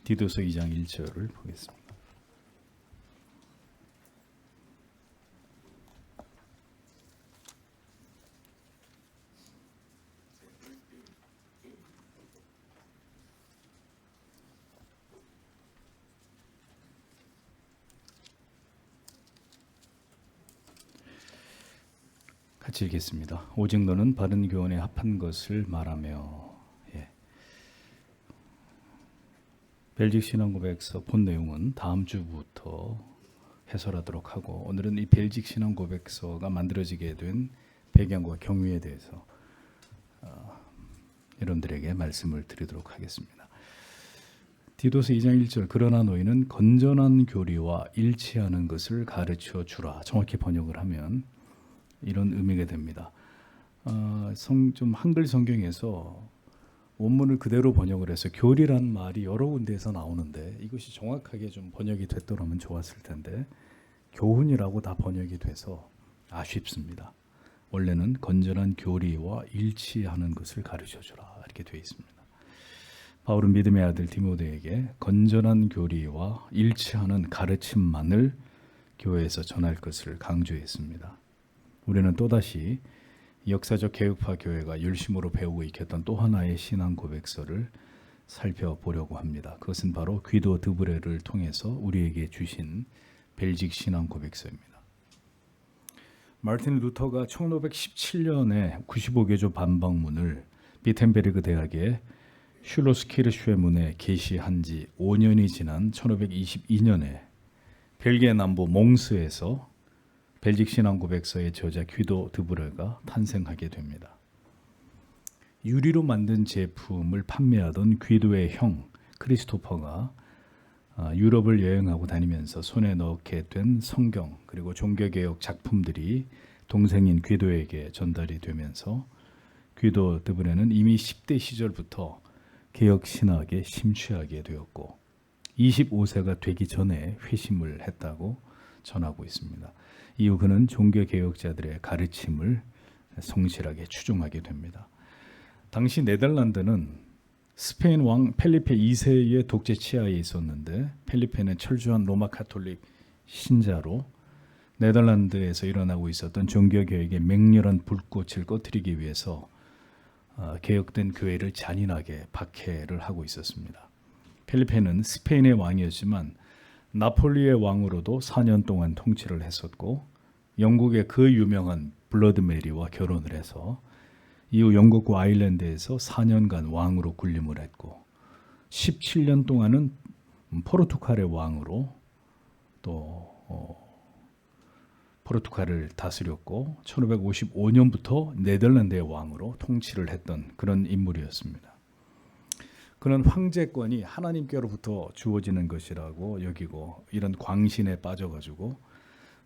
디도서 2장 1절을 보겠습니다. 같이 읽겠습니다. 오직 너는 바른 교훈에 합한 것을 말하며. 벨직 신앙고백서 본 내용은 다음 주부터 해설하도록 하고, 오늘은 이 벨직 신앙고백서가 만들어지게 된 배경과 경위에 대해서 여러분들에게 말씀을 드리도록 하겠습니다. 디도서 2장 1절, 그러나 너희는 건전한 교리와 일치하는 것을 가르쳐 주라. 정확히 번역을 하면 이런 의미가 됩니다. 좀 한글 성경에서 원문을 그대로 번역을 해서 교리란 말이 여러 군데에서 나오는데, 이것이 정확하게 좀 번역이 됐더라면 좋았을 텐데 교훈이라고 다 번역이 돼서 아쉽습니다. 원래는 건전한 교리와 일치하는 것을 가르쳐주라 이렇게 되어 있습니다. 바울은 믿음의 아들 디모데에게 건전한 교리와 일치하는 가르침만을 교회에서 전할 것을 강조했습니다. 우리는 또다시 역사적 개혁파 교회가 열심으로 배우고 익혔던 또 하나의 신앙 고백서를 살펴보려고 합니다. 그것은 바로 귀도 드브레를 통해서 우리에게 주신 벨직 신앙 고백서입니다. 마르틴 루터가 1517년에 95개조 반박문을 비텐베르그 대학의 슐로스키르슈의 문에 게시한 지 5년이 지난 1522년에 벨기에 남부 몽스에서 벨직 신앙 고백서의 저자 귀도 드브레가 탄생하게 됩니다. 유리로 만든 제품을 판매하던 귀도의 형 크리스토퍼가 유럽을 여행하고 다니면서 손에 넣게 된 성경 그리고 종교개혁 작품들이 동생인 귀도에게 전달이 되면서 귀도 드브레는 이미 10대 시절부터 개혁 신학에 심취하게 되었고 25세가 되기 전에 회심을 했다고 전하고 있습니다. 이후 그는 종교개혁자들의 가르침을 성실하게 추종하게 됩니다. 당시 네덜란드는 스페인 왕 펠리페 2세의 독재 치하에 있었는데, 펠리페는 철저한 로마 가톨릭 신자로 네덜란드에서 일어나고 있었던 종교개혁의 맹렬한 불꽃을 꺼뜨리기 위해서 개혁된 교회를 잔인하게 박해를 하고 있었습니다. 펠리페는 스페인의 왕이었지만 나폴리의 왕으로도 4년 동안 통치를 했었고, 영국의 그 유명한 블러드 메리와 결혼을 해서 이후 영국과 아일랜드에서 4년간 왕으로 군림을 했고 17년 동안은 포르투갈의 왕으로 또 포르투갈을 다스렸고 1555년부터 네덜란드의 왕으로 통치를 했던 그런 인물이었습니다. 그는 황제권이 하나님께로부터 주어지는 것이라고 여기고 이런 광신에 빠져가지고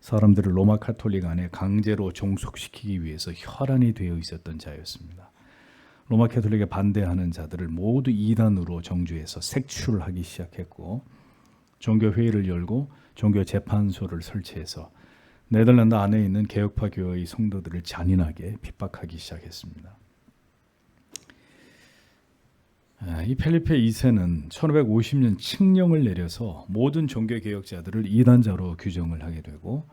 사람들을 로마 가톨릭 안에 강제로 종속시키기 위해서 혈안이 되어 있었던 자였습니다. 로마 가톨릭에 반대하는 자들을 모두 이단으로 정죄해서 색출하기 시작했고 종교회의를 열고 종교재판소를 설치해서 네덜란드 안에 있는 개혁파 교회의 성도들을 잔인하게 핍박하기 시작했습니다. 이 펠리페 2세는 1550년 칙령을 내려서 모든 종교개혁자들을 이단자로 규정을 하게 되고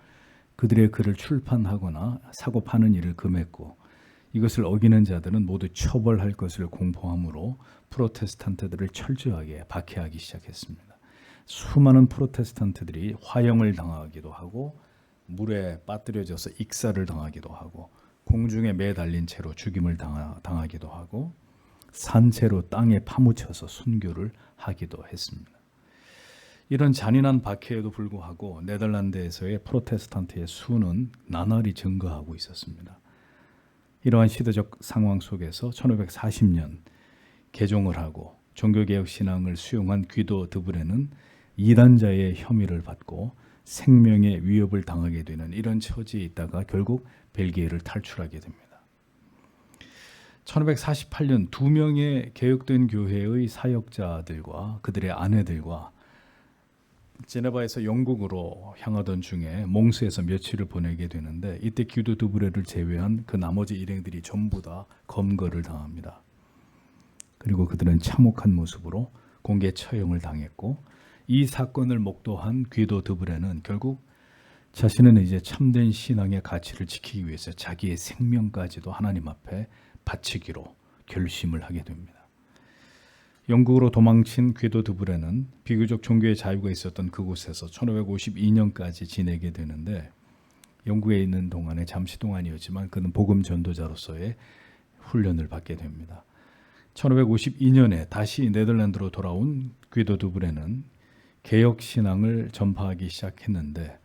그들의 글을 출판하거나 사고 파는 일을 금했고 이것을 어기는 자들은 모두 처벌할 것을 공포함으로 프로테스탄트들을 철저하게 박해하기 시작했습니다. 수많은 프로테스탄트들이 화형을 당하기도 하고 물에 빠뜨려져서 익사를 당하기도 하고 공중에 매달린 채로 죽임을 당하기도 하고 산채로 땅에 파묻혀서 순교를 하기도 했습니다. 이런 잔인한 박해에도 불구하고 네덜란드에서의 프로테스탄트의 수는 나날이 증가하고 있었습니다. 이러한 시대적 상황 속에서 1540년 개종을 하고 종교개혁 신앙을 수용한 귀도 드브레는 이단자의 혐의를 받고 생명의 위협을 당하게 되는 이런 처지에 있다가 결국 벨기에를 탈출하게 됩니다. 1548년 2명의 개혁된 교회의 사역자들과 그들의 아내들과 제네바에서 영국으로 향하던 중에 몽스에서 며칠을 보내게 되는데 이때 귀도 드브레를 제외한 그 나머지 일행들이 전부 다 검거를 당합니다. 그리고 그들은 참혹한 모습으로 공개 처형을 당했고, 이 사건을 목도한 귀도 드브레는 결국 자신은 이제 참된 신앙의 가치를 지키기 위해서 자기의 생명까지도 하나님 앞에 바치기로 결심을 하게 됩니다. 영국으로 도망친 귀도 드브레는 비교적 종교의 자유가 있었던 그곳에서 1552년까지 지내게 되는데, 영국에 있는 동안에 잠시 동안이었지만 그는 복음 전도자로서의 훈련을 받게 됩니다. 1552년에 다시 네덜란드로 돌아온 귀도 드브레는 개혁 신앙을 전파하기 시작했는데,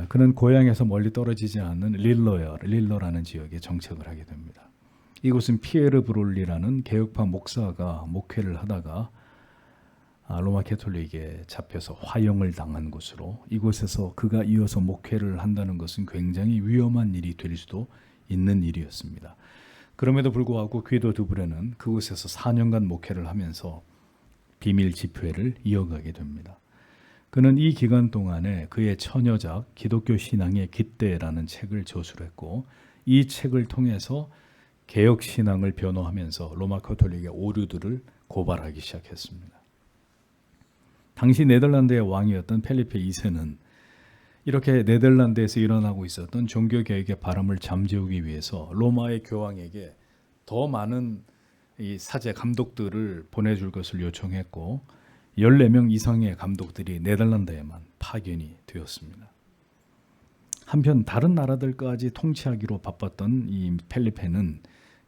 그는 고향에서 멀리 떨어지지 않는 릴러라는 지역에 정착을 하게 됩니다. 이곳은 피에르 브롤리라는 개혁파 목사가 목회를 하다가 로마 캐톨릭에 잡혀서 화형을 당한 곳으로, 이곳에서 그가 이어서 목회를 한다는 것은 굉장히 위험한 일이 될 수도 있는 일이었습니다. 그럼에도 불구하고 귀도 드브레는 그곳에서 4년간 목회를 하면서 비밀 집회를 이어가게 됩니다. 그는 이 기간 동안에 그의 처녀작 기독교 신앙의 깃대라는 책을 저술했고, 이 책을 통해서 개혁 신앙을 변호하면서 로마 카톨릭의 오류들을 고발하기 시작했습니다. 당시 네덜란드의 왕이었던 펠리페 2세는 이렇게 네덜란드에서 일어나고 있었던 종교개혁의 바람을 잠재우기 위해서 로마의 교황에게 더 많은 이 사제 감독들을 보내줄 것을 요청했고, 14명 이상의 감독들이 네덜란드에만 파견이 되었습니다. 한편 다른 나라들까지 통치하기로 바빴던 이 펠리페는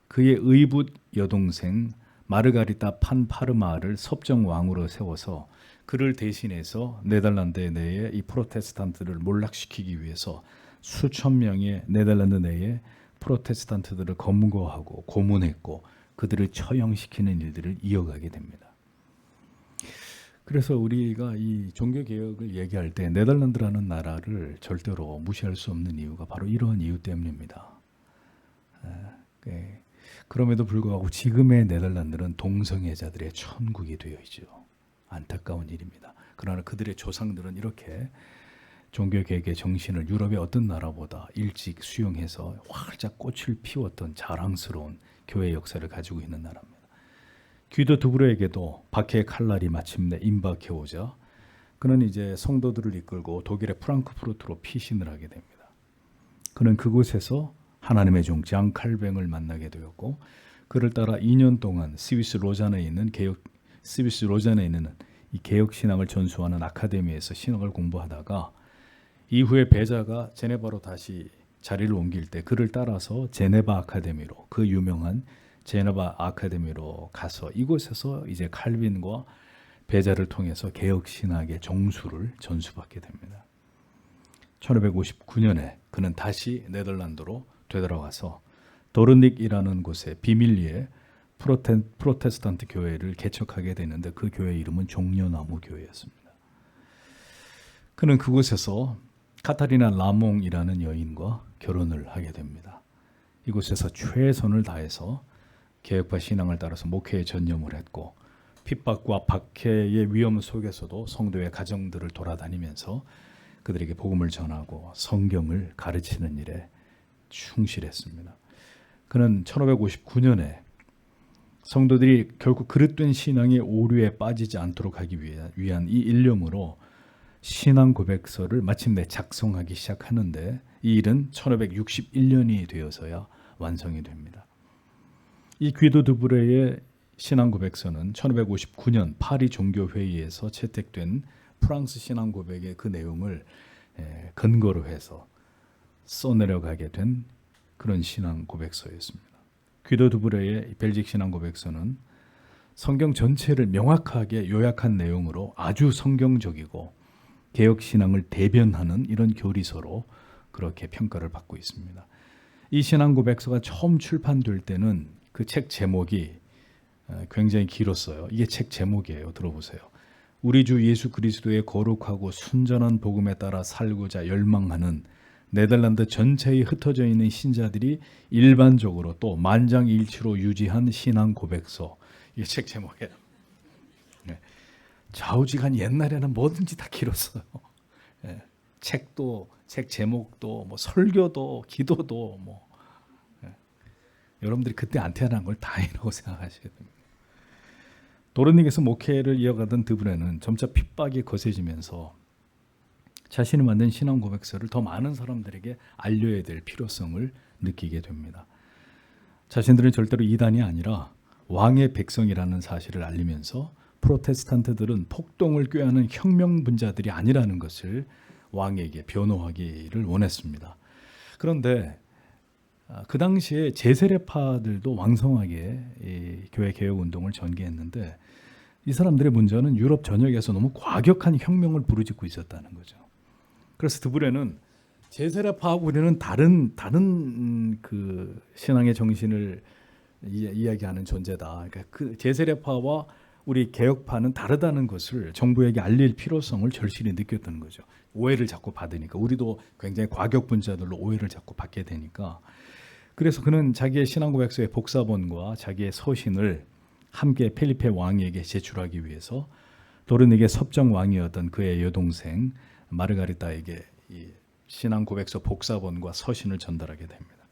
그의 의붓 여동생 마르가리타 판 파르마를 섭정왕으로 세워서 그를 대신해서 네덜란드 내에 이 프로테스탄트를 몰락시키기 위해서 수천 명의 네덜란드 내에 프로테스탄트들을 검거하고 고문했고, 그들을 처형시키는 일들을 이어가게 됩니다. 그래서 우리가 이 종교개혁을 얘기할 때 네덜란드라는 나라를 절대로 무시할 수 없는 이유가 바로 이러한 이유 때문입니다. 그럼에도 불구하고 지금의 네덜란드는 동성애자들의 천국이 되어 있죠. 안타까운 일입니다. 그러나 그들의 조상들은 이렇게 종교개혁의 정신을 유럽의 어떤 나라보다 일찍 수용해서 활짝 꽃을 피웠던 자랑스러운 교회 역사를 가지고 있는 나라입니다. 귀도 드브레에게도 박해의 칼날이 마침내 임박해오자 그는 이제 성도들을 이끌고 독일의 프랑크푸르트로 피신을 하게 됩니다. 그는 그곳에서 하나님의 종 장 칼뱅을 만나게 되었고, 그를 따라 2년 동안 스위스 로잔에 있는 이 개혁 신앙을 전수하는 아카데미에서 신학을 공부하다가 이후에 배자가 제네바로 다시 자리를 옮길 때 그를 따라서 제네바 아카데미로, 그 유명한 제네바 아카데미로 가서 이곳에서 이제 칼빈과 배자를 통해서 개혁 신학의 정수를 전수받게 됩니다. 1559년에 그는 다시 네덜란드로 되돌아와서 도르닉이라는 곳에 비밀리에 프로테스탄트 교회를 개척하게 되는데, 그 교회 이름은 종려나무 교회였습니다. 그는 그곳에서 카타리나 라몽이라는 여인과 결혼을 하게 됩니다. 이곳에서 최선을 다해서 개혁파 신앙을 따라서 목회에 전념을 했고, 핍박과 박해의 위험 속에서도 성도의 가정들을 돌아다니면서 그들에게 복음을 전하고 성경을 가르치는 일에 충실했습니다. 그는 1559년에 성도들이 결국 그릇된 신앙의 오류에 빠지지 않도록 하기 위한 이 일념으로 신앙 고백서를 마침내 작성하기 시작하는데, 이 일은 1561년이 되어서야 완성이 됩니다. 이 귀도 드브레의 신앙 고백서는 1559년 파리 종교회의에서 채택된 프랑스 신앙 고백의 그 내용을 근거로 해서 써내려가게 된 그런 신앙 고백서였습니다. 귀도 드브레의 벨직 신앙 고백서는 성경 전체를 명확하게 요약한 내용으로 아주 성경적이고 개혁 신앙을 대변하는 이런 교리서로 그렇게 평가를 받고 있습니다. 이 신앙 고백서가 처음 출판될 때는 그 책 제목이 굉장히 길었어요. 이게 책 제목이에요. 들어보세요. 우리 주 예수 그리스도의 거룩하고 순전한 복음에 따라 살고자 열망하는 네덜란드 전체에 흩어져 있는 신자들이 일반적으로 또 만장일치로 유지한 신앙 고백서. 이게 책 제목이에요. 좌우지간 옛날에는 뭐든지 다 길었어요. 책도, 책 제목도, 뭐 설교도, 기도도, 뭐 여러분들이 그때 안 태어난 걸 다행이라고 생각하셔야 됩니다. 도르닉에서 목회를 이어가던 드브레는 점차 핍박이 거세지면서 자신이 만든 신앙 고백서를 더 많은 사람들에게 알려야 될 필요성을 느끼게 됩니다. 자신들은 절대로 이단이 아니라 왕의 백성이라는 사실을 알리면서 프로테스탄트들은 폭동을 꾀하는 혁명분자들이 아니라는 것을 왕에게 변호하기를 원했습니다. 그런데 그 당시에 제세례파들도 왕성하게 이 교회 개혁 운동을 전개했는데 이 사람들의 문제는 유럽 전역에서 너무 과격한 혁명을 부르짖고 있었다는 거죠. 그래서 드브레는 제세례파하고 우리는 다른 그 신앙의 정신을 이야기하는 존재다. 그러니까 그 제세례파와 우리 개혁파는 다르다는 것을 정부에게 알릴 필요성을 절실히 느꼈던 거죠. 오해를 자꾸 받으니까 우리도 굉장히 과격분자들로 오해를 자꾸 받게 되니까 그래서 그는 자기의 신앙 고백서의 복사본과 자기의 서신을 함께 필리페 왕에게 제출하기 위해서 도르닉의 섭정 왕이었던 그의 여동생 마르가리타에게 이 신앙 고백서 복사본과 서신을 전달하게 됩니다.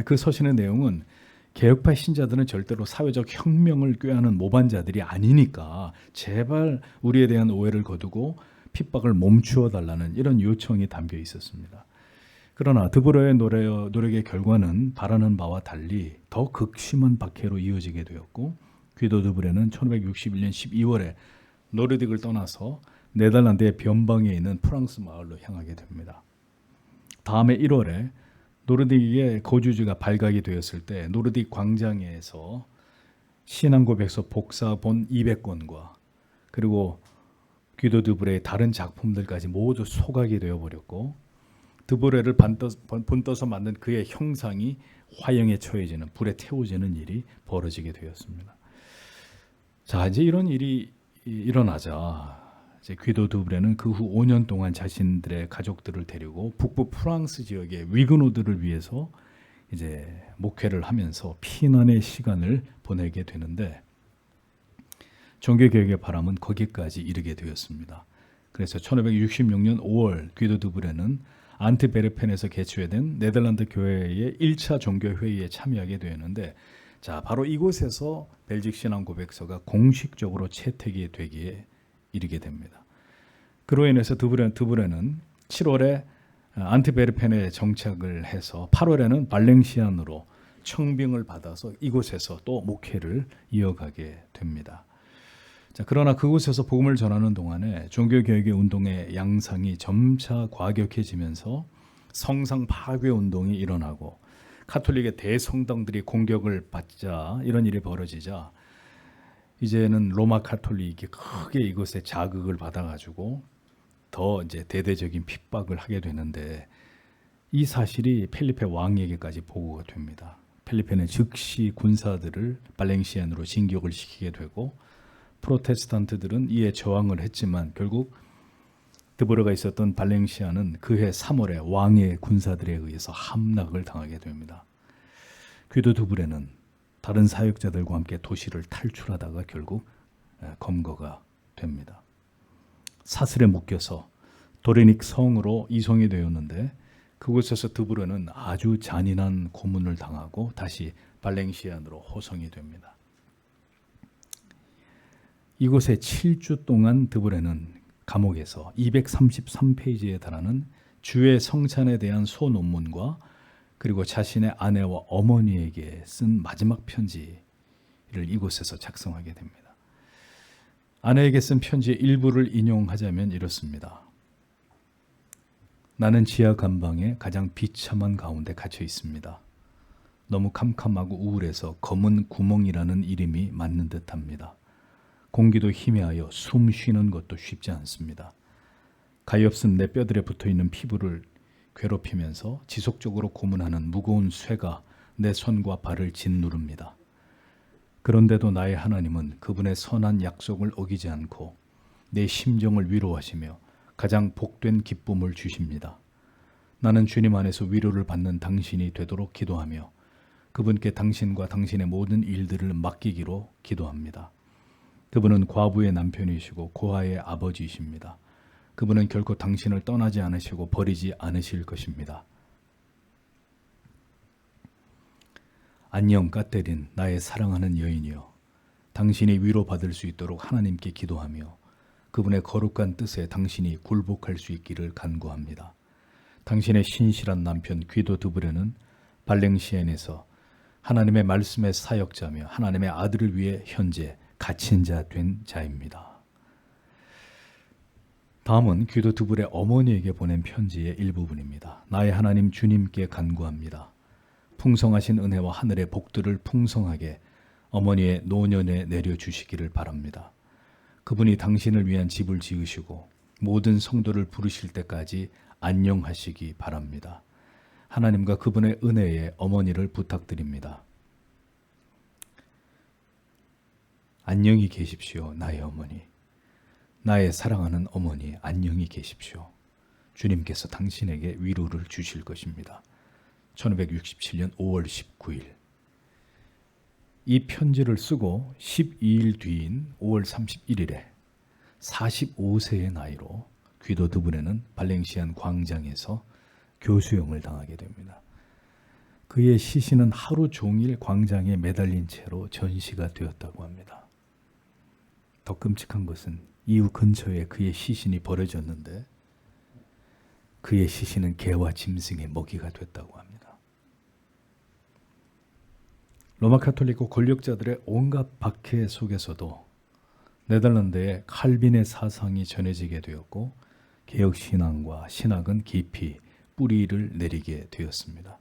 그 서신의 내용은 개혁파 신자들은 절대로 사회적 혁명을 꾀하는 모반자들이 아니니까 제발 우리에 대한 오해를 거두고 핍박을 멈추어 달라는 이런 요청이 담겨 있었습니다. 그러나 드브레의 노력의 결과는 바라는 바와 달리 더 극심한 박해로 이어지게 되었고 귀도 드브레는 1561년 12월에 노르딕을 떠나서 네덜란드의 변방에 있는 프랑스 마을로 향하게 됩니다. 다음해 1월에 노르딕의 거주지가 발각이 되었을 때 노르딕 광장에서 신앙 고백서 복사본 200권과 그리고 귀도 드브레의 다른 작품들까지 모두 소각이 되어버렸고 드브레를 본떠서 만든 그의 형상이 화형에 처해지는 불에 태워지는 일이 벌어지게 되었습니다. 자, 이제 이런 일이 일어나자 이제 귀도 드브레는 그 후 5년 동안 자신들의 가족들을 데리고 북부 프랑스 지역의 위그노들을 위해서 이제 목회를 하면서 피난의 시간을 보내게 되는데 종교 개혁의 바람은 거기까지 이르게 되었습니다. 그래서 1566년 5월 귀도 드브레는 안트베르펜에서 개최된 네덜란드 교회의 1차 종교 회의에 참여하게 되었는데 자, 바로 이곳에서 벨직 신앙 고백서가 공식적으로 채택이 되기에 이르게 됩니다. 그로 인해서 드브레는 7월에 안트베르펜에 정착을 해서 8월에는 발렌시안으로 청빙을 받아서 이곳에서 또 목회를 이어가게 됩니다. 자, 그러나 그곳에서 복음을 전하는 동안에 종교개혁의 운동의 양상이 점차 과격해지면서 성상 파괴 운동이 일어나고 카톨릭의 대성당들이 공격을 받자 이런 일이 벌어지자 이제는 로마 카톨릭이 크게 이것에 자극을 받아가지고 더 이제 대대적인 핍박을 하게 되는데 이 사실이 필리페 왕에게까지 보고가 됩니다. 필리페는 즉시 군사들을 발렌시안으로 진격을 시키게 되고 프로테스탄트들은 이에 저항을 했지만 결국 드브레가 있었던 발렌시아는 그해 3월에 왕의 군사들에 의해서 함락을 당하게 됩니다. 귀도 드브레는 다른 사역자들과 함께 도시를 탈출하다가 결국 검거가 됩니다. 사슬에 묶여서 도르닉 성으로 이송이 되었는데 그곳에서 드브레는 아주 잔인한 고문을 당하고 다시 발렌시안으로 호송이 됩니다. 이곳에 7주 동안 드브레는 감옥에서 233페이지에 달하는 주의 성찬에 대한 소논문과 그리고 자신의 아내와 어머니에게 쓴 마지막 편지를 이곳에서 작성하게 됩니다. 아내에게 쓴 편지의 일부를 인용하자면 이렇습니다. 나는 지하 감방의 가장 비참한 가운데 갇혀 있습니다. 너무 캄캄하고 우울해서 검은 구멍이라는 이름이 맞는 듯합니다. 공기도 희미하여 숨 쉬는 것도 쉽지 않습니다. 가엾은 내 뼈들에 붙어있는 피부를 괴롭히면서 지속적으로 고문하는 무거운 쇠가 내 손과 발을 짓누릅니다. 그런데도 나의 하나님은 그분의 선한 약속을 어기지 않고 내 심정을 위로하시며 가장 복된 기쁨을 주십니다. 나는 주님 안에서 위로를 받는 당신이 되도록 기도하며 그분께 당신과 당신의 모든 일들을 맡기기로 기도합니다. 그분은 과부의 남편이시고 고아의 아버지이십니다. 그분은 결코 당신을 떠나지 않으시고 버리지 않으실 것입니다. 안녕 까테린 나의 사랑하는 여인이여. 당신이 위로받을 수 있도록 하나님께 기도하며 그분의 거룩한 뜻에 당신이 굴복할 수 있기를 간구합니다. 당신의 신실한 남편 귀도 드브레는 발랭시엔에서 하나님의 말씀의 사역자며 하나님의 아들을 위해 현재 갇힌 자 된 자입니다. 다음은 귀도 드브레 어머니에게 보낸 편지의 일부분입니다. 나의 하나님 주님께 간구합니다. 풍성하신 은혜와 하늘의 복들을 풍성하게 어머니의 노년에 내려주시기를 바랍니다. 그분이 당신을 위한 집을 지으시고 모든 성도를 부르실 때까지 안녕하시기 바랍니다. 하나님과 그분의 은혜에 어머니를 부탁드립니다. 안녕히 계십시오, 나의 어머니. 나의 사랑하는 어머니, 안녕히 계십시오. 주님께서 당신에게 위로를 주실 것입니다. 1567년 5월 19일. 이 편지를 쓰고 12일 뒤인 5월 31일에 45세의 나이로 귀도 드브레는 발랭시안 광장에서 교수형을 당하게 됩니다. 그의 시신은 하루 종일 광장에 매달린 채로 전시가 되었다고 합니다. 더 끔찍한 것은 이후 근처에 그의 시신이 버려졌는데 그의 시신은 개와 짐승의 먹이가 됐다고 합니다. 로마 가톨릭과 권력자들의 온갖 박해 속에서도 네덜란드의 칼빈의 사상이 전해지게 되었고 개혁신앙과 신학은 깊이 뿌리를 내리게 되었습니다.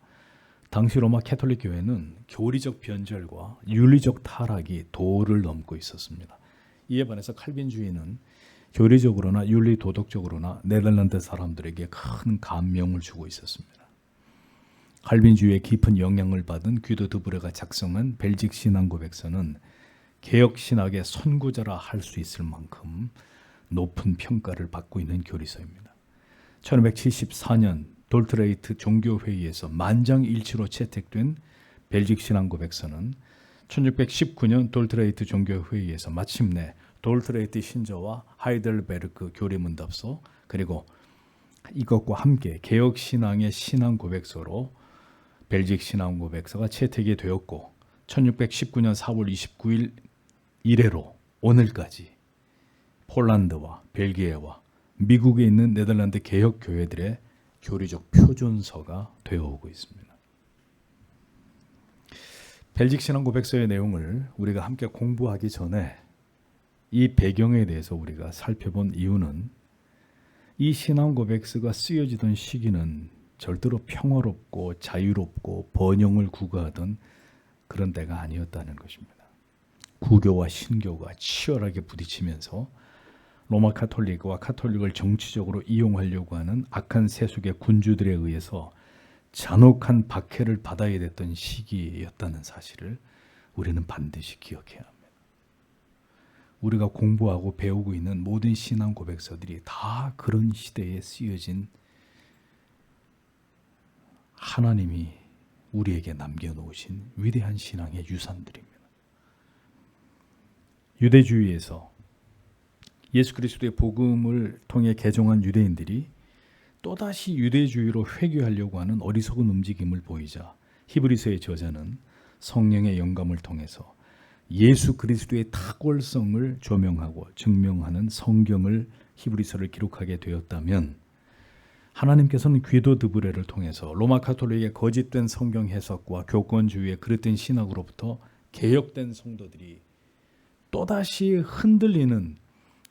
당시 로마 가톨릭 교회는 교리적 변절과 윤리적 타락이 도를 넘고 있었습니다. 이에 반해서 칼빈주의는 교리적으로나 윤리 도덕적으로나 네덜란드 사람들에게 큰 감명을 주고 있었습니다. 칼빈주의의 깊은 영향을 받은 귀도 드브레가 작성한 벨직 신앙 고백서는 개혁 신학의 선구자라 할 수 있을 만큼 높은 평가를 받고 있는 교리서입니다. 1574년 돌트레이트 종교회의에서 만장일치로 채택된 벨직 신앙 고백서는 1619년 돌트레이트 종교회의에서 마침내 돌트레이트 신저와 하이델베르크 교리문답서 그리고 이것과 함께 개혁신앙의 신앙 고백서로 벨직 신앙 고백서가 채택이 되었고 1619년 4월 29일 이래로 오늘까지 폴란드와 벨기에와 미국에 있는 네덜란드 개혁 교회들의 교리적 표준서가 되어오고 있습니다. 벨직 신앙 고백서의 내용을 우리가 함께 공부하기 전에 이 배경에 대해서 우리가 살펴본 이유는 이 신앙 고백서가 쓰여지던 시기는 절대로 평화롭고 자유롭고 번영을 구가하던 그런 때가 아니었다는 것입니다. 구교와 신교가 치열하게 부딪히면서 로마 가톨릭과 가톨릭을 정치적으로 이용하려고 하는 악한 세속의 군주들에 의해서 잔혹한 박해를 받아야 됐던 시기였다는 사실을 우리는 반드시 기억해야 합니다. 우리가 공부하고 배우고 있는 모든 신앙 고백서들이 다 그런 시대에 쓰여진 하나님이 우리에게 남겨놓으신 위대한 신앙의 유산들입니다. 유대주의에서 예수 그리스도의 복음을 통해 개종한 유대인들이 또다시 유대주의로 회귀하려고 하는 어리석은 움직임을 보이자 히브리서의 저자는 성령의 영감을 통해서 예수 그리스도의 탁월성을 조명하고 증명하는 성경을 히브리서를 기록하게 되었다면 하나님께서는 귀도 드브레를 통해서 로마 가톨릭의 거짓된 성경 해석과 교권주의의 그릇된 신학으로부터 개혁된 성도들이 또다시 흔들리는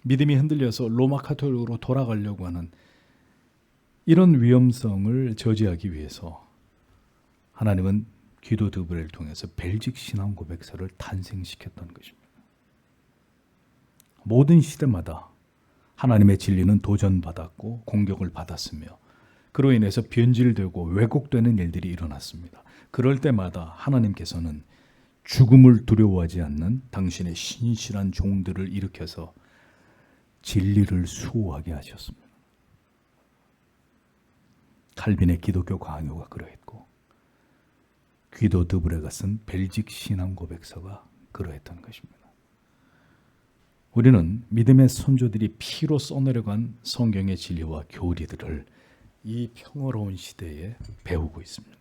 믿음이 흔들려서 로마 가톨릭으로 돌아가려고 하는 이런 위험성을 저지하기 위해서 하나님은 귀도 드브레를 통해서 벨직 신앙 고백서를 탄생시켰던 것입니다. 모든 시대마다 하나님의 진리는 도전받았고 공격을 받았으며 그로 인해서 변질되고 왜곡되는 일들이 일어났습니다. 그럴 때마다 하나님께서는 죽음을 두려워하지 않는 당신의 신실한 종들을 일으켜서 진리를 수호하게 하셨습니다. 칼빈의 기독교 강요가 그러했고 귀도 드브레가 쓴 벨직 신앙 고백서가 그러했던 것입니다. 우리는 믿음의 선조들이 피로 써내려간 성경의 진리와 교리들을 이 평화로운 시대에 배우고 있습니다.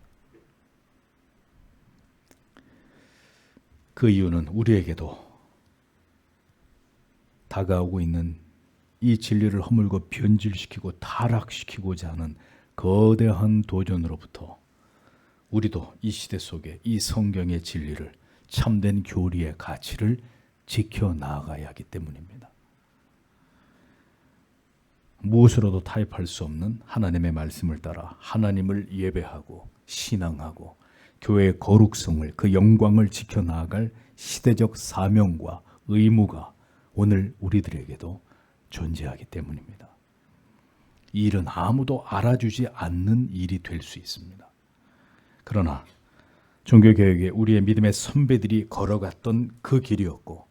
그 이유는 우리에게도 다가오고 있는 이 진리를 허물고 변질시키고 타락시키고자 하는 거대한 도전으로부터 우리도 이 시대 속에 이 성경의 진리를, 참된 교리의 가치를 지켜나가야 하기 때문입니다. 무엇으로도 타협할 수 없는 하나님의 말씀을 따라 하나님을 예배하고 신앙하고 교회의 거룩성을, 그 영광을 지켜나갈 시대적 사명과 의무가 오늘 우리들에게도 존재하기 때문입니다. 이 일은 아무도 알아주지 않는 일이 될 수 있습니다. 그러나 종교개혁에 우리의 믿음의 선배들이 걸어갔던 그 길이었고,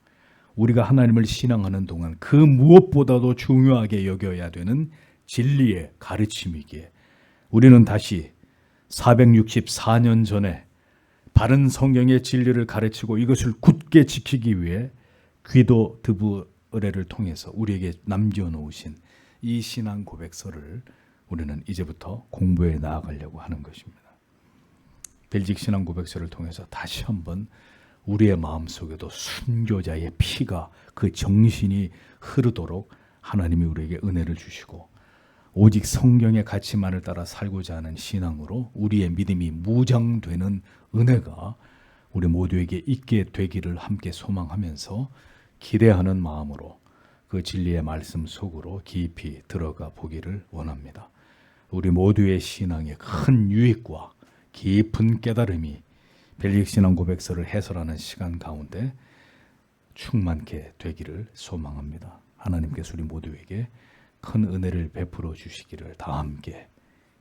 우리가 하나님을 신앙하는 동안 그 무엇보다도 중요하게 여겨야 되는 진리의 가르침이기에 우리는 다시 464년 전에 바른 성경의 진리를 가르치고 이것을 굳게 지키기 위해 귀도 드부 의례를 통해서 우리에게 남겨놓으신 이 신앙 고백서를 우리는 이제부터 공부해 나아가려고 하는 것입니다. 벨직 신앙 고백서를 통해서 다시 한번 우리의 마음속에도 순교자의 피가, 그 정신이 흐르도록 하나님이 우리에게 은혜를 주시고, 오직 성경의 가치만을 따라 살고자 하는 신앙으로 우리의 믿음이 무장되는 은혜가 우리 모두에게 있게 되기를 함께 소망하면서 기대하는 마음으로 그 진리의 말씀 속으로 깊이 들어가 보기를 원합니다. 우리 모두의 신앙의 큰 유익과 깊은 깨달음이 벨릭 신앙 고백서를 해설하는 시간 가운데 충만케 되기를 소망합니다. 하나님께서 우리 모두에게 큰 은혜를 베풀어 주시기를 다 함께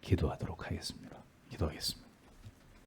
기도하도록 하겠습니다. 기도하겠습니다.